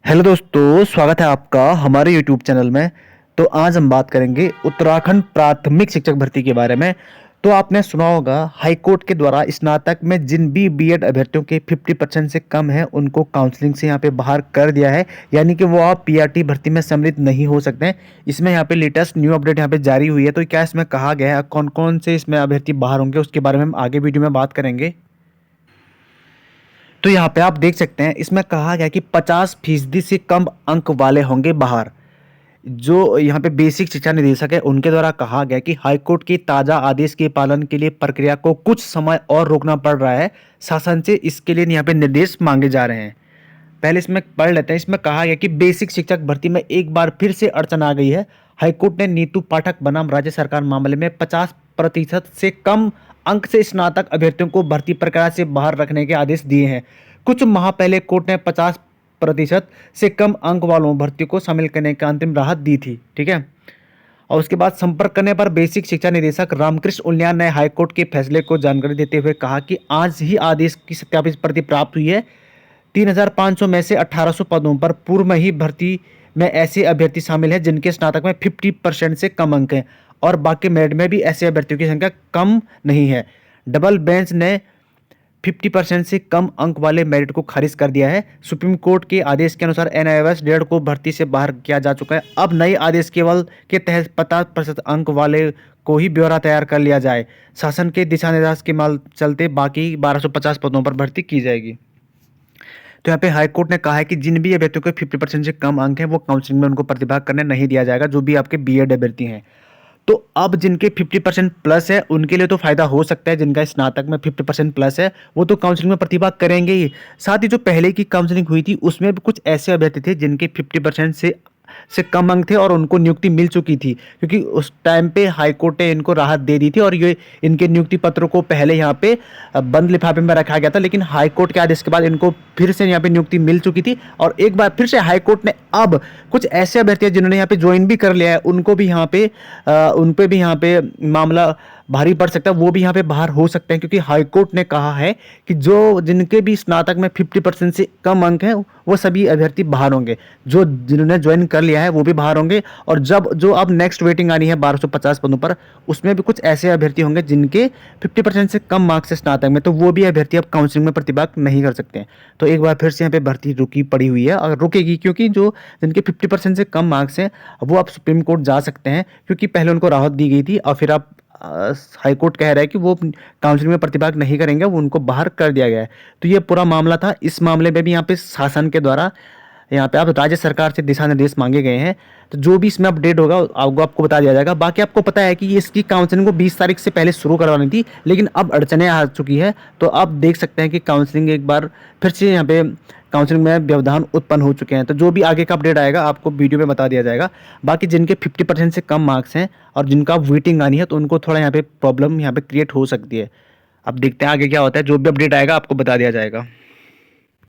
Hello दोस्तों, स्वागत है आपका हमारे यूट्यूब चैनल में। तो आज हम बात करेंगे उत्तराखंड प्राथमिक शिक्षक भर्ती के बारे में। तो आपने सुना होगा, हाई कोर्ट के द्वारा स्नातक में जिन भी बीएड अभ्यर्थियों के 50% से कम है उनको काउंसलिंग से यहाँ पे बाहर कर दिया है, यानी कि वो आप पीआरटी भर्ती में सम्मिलित नहीं हो सकते हैं। इसमें यहाँ पे लेटेस्ट न्यू अपडेट यहाँ पे जारी हुई है। तो क्या इसमें कहा गया है, कौन कौन से इसमें अभ्यर्थी बाहर होंगे, उसके बारे में हम आगे वीडियो में बात करेंगे। तो यहाँ पे आप देख सकते हैं, इसमें कहा गया कि 50% से कम अंक वाले होंगे बाहर। जो यहाँ पे बेसिक शिक्षा निदेशक है उनके द्वारा कहा गया कि हाईकोर्ट के ताजा आदेश के पालन के लिए प्रक्रिया को कुछ समय और रोकना पड़ रहा है। शासन से इसके लिए यहाँ पे निर्देश मांगे जा रहे हैं। पहले इसमें पढ़ लेते हैं। इसमें कहा गया कि बेसिक शिक्षक भर्ती में एक बार फिर से अड़चन आ गई है। हाईकोर्ट ने नीतू पाठक बनाम राज्य सरकार मामले में 50% से कम अंक से स्नातक अभ्यर्थियों को भर्ती प्रक्रिया से बाहर रखने के आदेश दिए हैं। कुछ माह पहले कोर्ट ने 50% से कम अंक वालों भर्ती को शामिल करने की अंतिम राहत दी थी। ठीक है। और उसके बाद संपर्क करने पर बेसिक शिक्षा निदेशक रामकृष्ण उल्यान ने हाईकोर्ट के फैसले को जानकारी देते हुए कहा कि आज ही आदेश की सत्यापित प्रति प्राप्त हुई है। 3,500 में से 1,800 पदों पर पूर्व में ही भर्ती में ऐसे अभ्यर्थी शामिल हैं जिनके स्नातक में 50% से कम अंक हैं, और बाकी मेरिट में भी ऐसे अभ्यर्थियों की संख्या कम नहीं है। डबल बेंच ने 50% से कम अंक वाले मेरिट को खारिज कर दिया है। सुप्रीम कोर्ट के आदेश के अनुसार एनआईओएस 1.5 को भर्ती से बाहर किया जा चुका है। अब नए आदेश केवल के तहत 50% अंक वाले को ही ब्यौरा तैयार कर लिया जाए। शासन के दिशा निर्देश के माल चलते बाकी 1250 पदों पर भर्ती की जाएगी। तो यहाँ पे हाईकोर्ट ने कहा है कि जिन भी अभ्यर्थियों के 50% से कम अंक हैं वो काउंसलिंग में उनको प्रतिभाग करने नहीं दिया जाएगा, जो भी आपके बीएड अभ्यर्थी हैं। तो अब जिनके 50% प्लस है उनके लिए तो फायदा हो सकता है। जिनका स्नातक में 50% प्लस है वो तो काउंसलिंग में प्रतिभाग करेंगे ही। साथ ही जो पहले की काउंसलिंग हुई थी उसमें भी कुछ ऐसे अभ्यर्थी थे जिनके 50% से कम अंक थे और उनको नियुक्ति मिल चुकी थी, क्योंकि उस टाइम पे हाई कोर्ट ने इनको राहत दे दी थी और ये इनके नियुक्ति पत्रों को पहले यहाँ पे बंद लिफाफे में रखा गया था। लेकिन हाई कोर्ट के आदेश के बाद इनको फिर से यहाँ पे नियुक्ति मिल चुकी थी, और एक बार फिर से हाई कोर्ट ने अब कुछ ऐसे अभ्यर्थी जिन्होंने यहाँ पे ज्वाइन भी कर लिया है उनको भी यहाँ पे उन पे भी यहाँ पे मामला भारी पड़ सकता है। वो भी यहाँ पे बाहर हो सकते हैं, क्योंकि हाई कोर्ट ने कहा है कि जो जिनके भी स्नातक में 50% से कम अंक हैं वो सभी अभ्यर्थी बाहर होंगे। जो जिन्होंने ज्वाइन कर लिया है वो भी बाहर होंगे, और जब जो अब नेक्स्ट वेटिंग आनी है 1250 पदों पर, उसमें भी कुछ ऐसे अभ्यर्थी होंगे जिनके 50% से कम मार्क्स है स्नातक में, तो वो भी अभ्यर्थी अब काउंसलिंग में प्रतिभाग नहीं कर सकते हैं। तो एक बार फिर से यहाँ पे भर्ती रुकी पड़ी हुई है और रुकेगी, क्योंकि जो जिनके 50% से कम मार्क्स हैं वो अब सुप्रीम कोर्ट जा सकते हैं, क्योंकि पहले उनको राहत दी गई थी और फिर अब हाई कोर्ट कह रहा है कि वो काउंसलिंग में प्रतिभाग नहीं करेंगे, वो उनको बाहर कर दिया गया है। तो ये पूरा मामला था। इस मामले में भी यहाँ पे शासन के द्वारा यहाँ पे आप राज्य सरकार से दिशा निर्देश मांगे गए हैं। तो जो भी इसमें अपडेट होगा आपको बता दिया जाएगा। बाकी आपको पता है कि ये इसकी काउंसलिंग को 20 तारीख से पहले शुरू करवानी थी, लेकिन अब अड़चनें आ चुकी है। तो अब देख सकते हैं कि काउंसलिंग एक बार फिर से यहाँ पे काउंसलिंग में व्यवधान उत्पन्न हो चुके हैं। तो जो भी आगे का अपडेट आएगा आपको वीडियो में बता दिया जाएगा। बाकी जिनके 50% से कम मार्क्स हैं और जिनका वेटिंग आनी है तो उनको थोड़ा यहाँ पे प्रॉब्लम यहाँ पे क्रिएट हो सकती है। अब देखते हैं आगे क्या होता है। जो भी अपडेट आएगा आपको बता दिया जाएगा।